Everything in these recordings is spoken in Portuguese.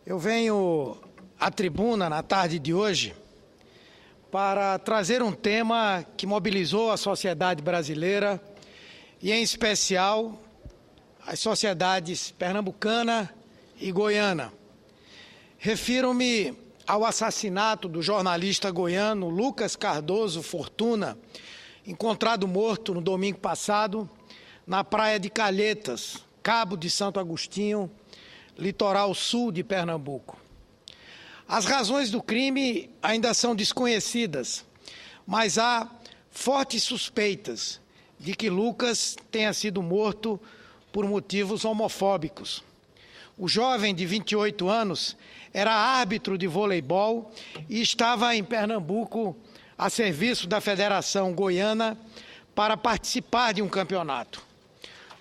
Eu venho à tribuna na tarde de hoje para trazer um tema que mobilizou a sociedade brasileira e, em especial, as sociedades pernambucana e goiana. Refiro-me ao assassinato do jornalista goiano Lucas Cardoso Fortuna, encontrado morto no domingo passado na praia de Calhetas, Cabo de Santo Agostinho, litoral sul de Pernambuco. As razões do crime ainda são desconhecidas, mas há fortes suspeitas de que Lucas tenha sido morto por motivos homofóbicos. O jovem de 28 anos era árbitro de voleibol e estava em Pernambuco a serviço da Federação Goiana para participar de um campeonato.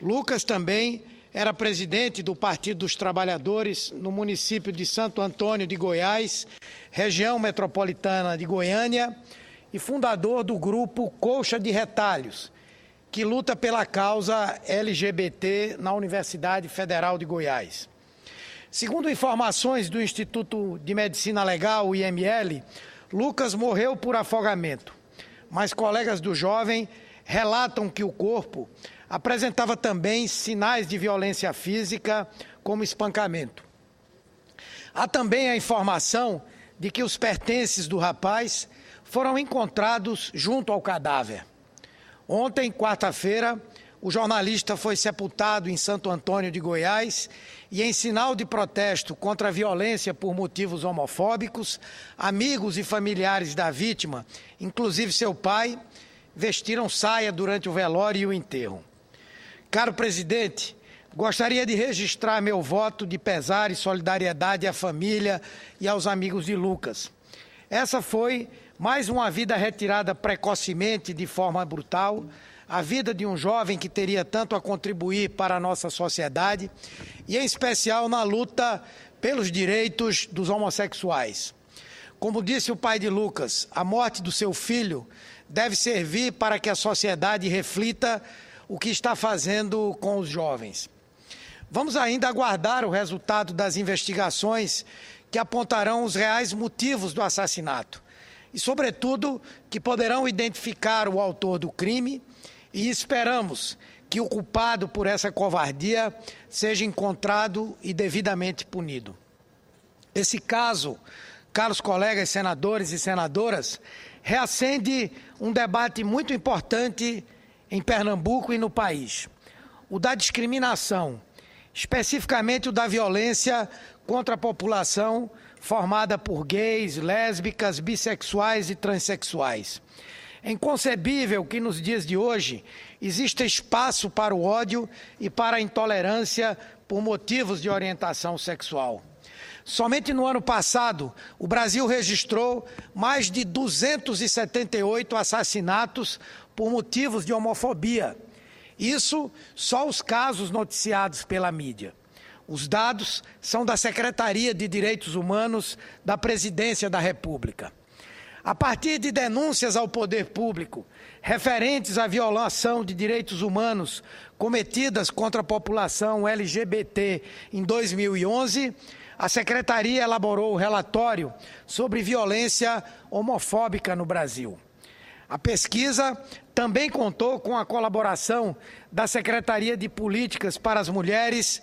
Lucas também era presidente do Partido dos Trabalhadores no município de Santo Antônio de Goiás, região metropolitana de Goiânia, e fundador do grupo Colcha de Retalhos, que luta pela causa LGBT na Universidade Federal de Goiás. Segundo informações do Instituto de Medicina Legal, o IML, Lucas morreu por afogamento, mas colegas do jovem relatam que o corpo apresentava também sinais de violência física, como espancamento. Há também a informação de que os pertences do rapaz foram encontrados junto ao cadáver. Ontem, quarta-feira, o jornalista foi sepultado em Santo Antônio de Goiás e, em sinal de protesto contra a violência por motivos homofóbicos, amigos e familiares da vítima, inclusive seu pai, vestiram saia durante o velório e o enterro. Caro presidente, gostaria de registrar meu voto de pesar e solidariedade à família e aos amigos de Lucas. Essa foi mais uma vida retirada precocemente de forma brutal, a vida de um jovem que teria tanto a contribuir para a nossa sociedade e, em especial, na luta pelos direitos dos homossexuais. Como disse o pai de Lucas, a morte do seu filho deve servir para que a sociedade reflita o que está fazendo com os jovens. Vamos ainda aguardar o resultado das investigações que apontarão os reais motivos do assassinato e, sobretudo, que poderão identificar o autor do crime, e esperamos que o culpado por essa covardia seja encontrado e devidamente punido. Esse caso, caros colegas senadores e senadoras, reacende um debate muito importante em Pernambuco e no país: o da discriminação, especificamente o da violência contra a população formada por gays, lésbicas, bissexuais e transexuais. É inconcebível que nos dias de hoje exista espaço para o ódio e para a intolerância por motivos de orientação sexual. Somente no ano passado, o Brasil registrou mais de 278 assassinatos por motivos de homofobia. Isso só os casos noticiados pela mídia. Os dados são da Secretaria de Direitos Humanos da Presidência da República. A partir de denúncias ao poder público referentes à violação de direitos humanos cometidas contra a população LGBT em 2011, a Secretaria elaborou o relatório sobre violência homofóbica no Brasil. A pesquisa também contou com a colaboração da Secretaria de Políticas para as Mulheres,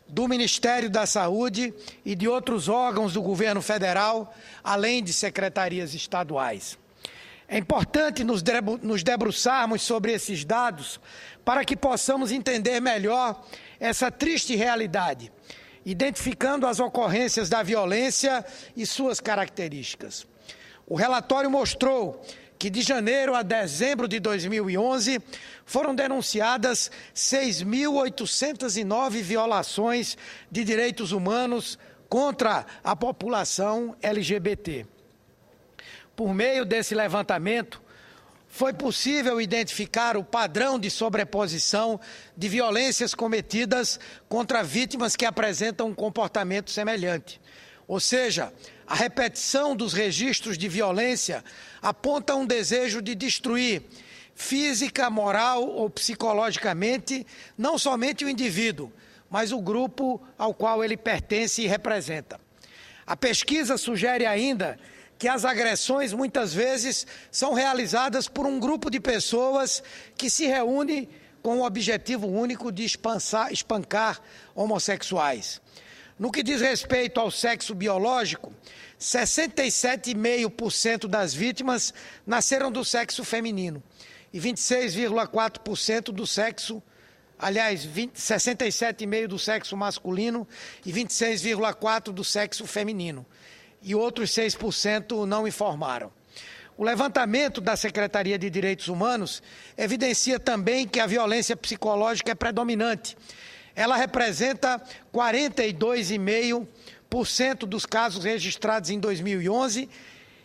do Ministério da Saúde e de outros órgãos do governo federal, além de secretarias estaduais. É importante nos debruçarmos sobre esses dados para que possamos entender melhor essa triste realidade, identificando as ocorrências da violência e suas características. O relatório mostrou que de janeiro a dezembro de 2011 foram denunciadas 6.809 violações de direitos humanos contra a população LGBT. Por meio desse levantamento, foi possível identificar o padrão de sobreposição de violências cometidas contra vítimas que apresentam um comportamento semelhante. Ou seja, a repetição dos registros de violência aponta um desejo de destruir física, moral ou psicologicamente não somente o indivíduo, mas o grupo ao qual ele pertence e representa. A pesquisa sugere ainda que as agressões muitas vezes são realizadas por um grupo de pessoas que se reúne com o objetivo único de espancar homossexuais. No que diz respeito ao sexo biológico, 67,5% das vítimas nasceram do sexo feminino e 26,4% do sexo, 67,5% do sexo masculino e 26,4% do sexo feminino. E outros 6% não informaram. O levantamento da Secretaria de Direitos Humanos evidencia também que a violência psicológica é predominante. Ela representa 42,5% dos casos registrados em 2011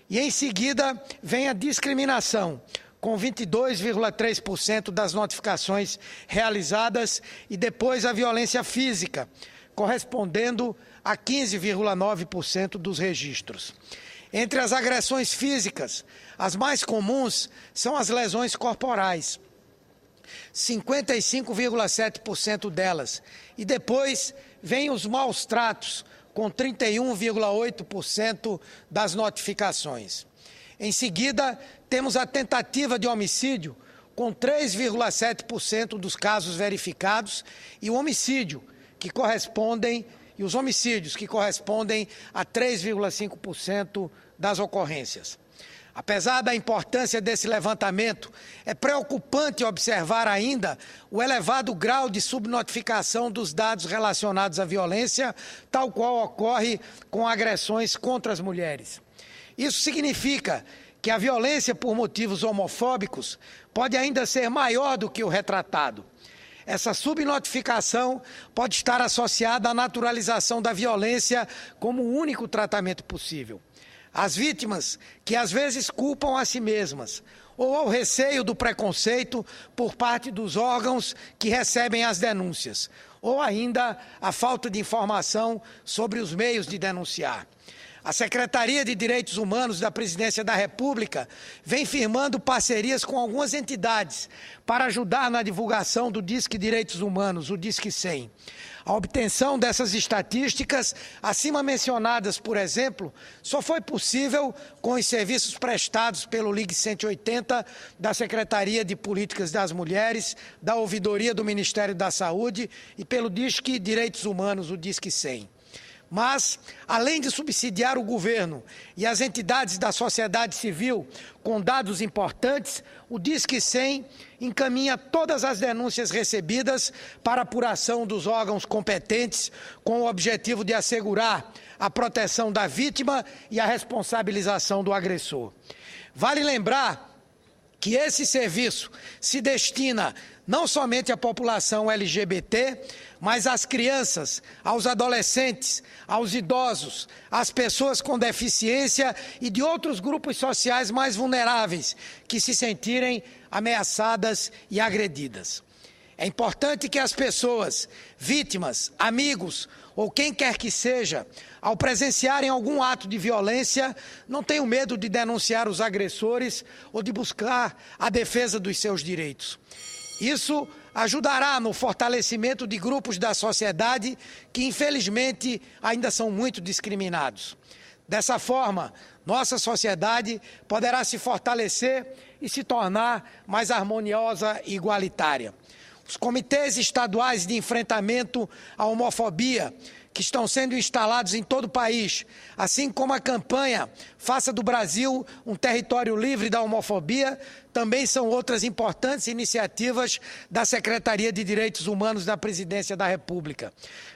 e, em seguida, vem a discriminação, com 22,3% das notificações realizadas, e depois a violência física, correspondendo a 15,9% dos registros. Entre as agressões físicas, as mais comuns são as lesões corporais, 55,7% delas, e depois vêm os maus tratos, com 31,8% das notificações. Em seguida, temos a tentativa de homicídio, com 3,7% dos casos verificados, e o homicídio, e os homicídios, que correspondem a 3,5% das ocorrências. Apesar da importância desse levantamento, é preocupante observar ainda o elevado grau de subnotificação dos dados relacionados à violência, tal qual ocorre com agressões contra as mulheres. Isso significa que a violência por motivos homofóbicos pode ainda ser maior do que o retratado. Essa subnotificação pode estar associada à naturalização da violência como o único tratamento possível. As vítimas, que às vezes culpam a si mesmas, ou ao receio do preconceito por parte dos órgãos que recebem as denúncias, ou ainda a falta de informação sobre os meios de denunciar. A Secretaria de Direitos Humanos da Presidência da República vem firmando parcerias com algumas entidades para ajudar na divulgação do Disque Direitos Humanos, o Disque 100. A obtenção dessas estatísticas, acima mencionadas, por exemplo, só foi possível com os serviços prestados pelo Ligue 180 da Secretaria de Políticas das Mulheres, da Ouvidoria do Ministério da Saúde e pelo Disque Direitos Humanos, o Disque 100. Mas, além de subsidiar o governo e as entidades da sociedade civil com dados importantes, o Disque 100 encaminha todas as denúncias recebidas para apuração dos órgãos competentes, com o objetivo de assegurar a proteção da vítima e a responsabilização do agressor. Vale lembrar que esse serviço se destina não somente à população LGBT, mas às crianças, aos adolescentes, aos idosos, às pessoas com deficiência e de outros grupos sociais mais vulneráveis que se sentirem ameaçadas e agredidas. É importante que as pessoas, vítimas, amigos ou quem quer que seja, ao presenciarem algum ato de violência, não tenham medo de denunciar os agressores ou de buscar a defesa dos seus direitos. Isso ajudará no fortalecimento de grupos da sociedade que, infelizmente, ainda são muito discriminados. Dessa forma, nossa sociedade poderá se fortalecer e se tornar mais harmoniosa e igualitária. Os comitês estaduais de enfrentamento à homofobia, que estão sendo instalados em todo o país, assim como a campanha Faça do Brasil um território livre da homofobia, também são outras importantes iniciativas da Secretaria de Direitos Humanos da Presidência da República.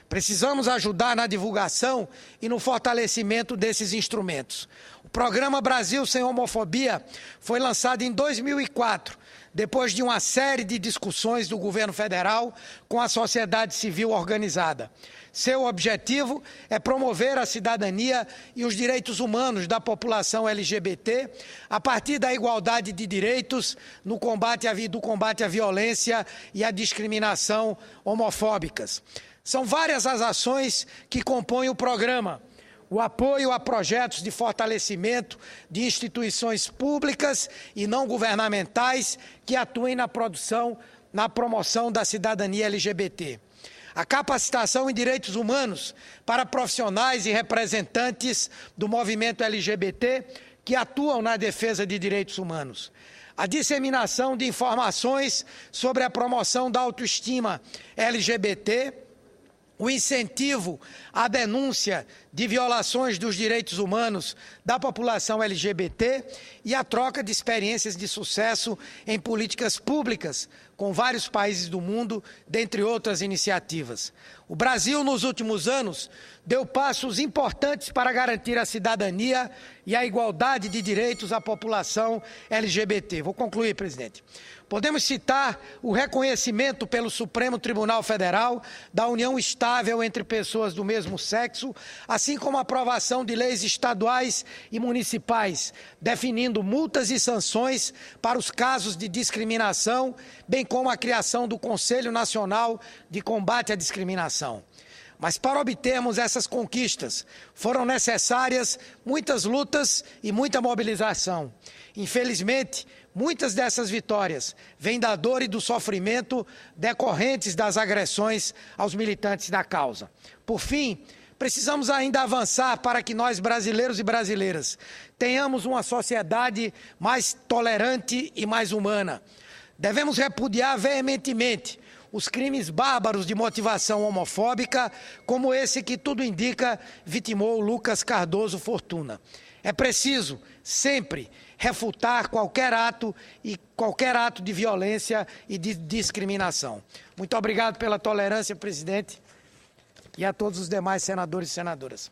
Precisamos ajudar na divulgação e no fortalecimento desses instrumentos. O programa Brasil Sem Homofobia foi lançado em 2004, depois de uma série de discussões do governo federal com a sociedade civil organizada. Seu objetivo é promover a cidadania e os direitos humanos da população LGBT a partir da igualdade de direitos no combate à violência e à discriminação homofóbicas. São várias as ações que compõem o programa. O apoio a projetos de fortalecimento de instituições públicas e não governamentais que atuem na promoção da cidadania LGBT. a capacitação em direitos humanos para profissionais e representantes do movimento LGBT que atuam na defesa de direitos humanos, a disseminação de informações sobre a promoção da autoestima LGBT, o incentivo à denúncia de violações dos direitos humanos da população LGBT e a troca de experiências de sucesso em políticas públicas com vários países do mundo, dentre outras iniciativas. O Brasil, nos últimos anos, deu passos importantes para garantir a cidadania e a igualdade de direitos à população LGBT. Vou concluir, presidente. Podemos citar o reconhecimento pelo Supremo Tribunal Federal da união estável entre pessoas do mesmo sexo, assim como a aprovação de leis estaduais e municipais, definindo multas e sanções para os casos de discriminação, bem como a criação do Conselho Nacional de Combate à Discriminação. Mas para obtermos essas conquistas, foram necessárias muitas lutas e muita mobilização. Infelizmente, muitas dessas vitórias vêm da dor e do sofrimento decorrentes das agressões aos militantes da causa. Por fim, precisamos ainda avançar para que nós, brasileiros e brasileiras, tenhamos uma sociedade mais tolerante e mais humana. Devemos repudiar veementemente os crimes bárbaros de motivação homofóbica, como esse que tudo indica vitimou Lucas Cardoso Fortuna. É preciso, sempre, refutar qualquer ato de violência e de discriminação. Muito obrigado pela tolerância, presidente, e a todos os demais senadores e senadoras.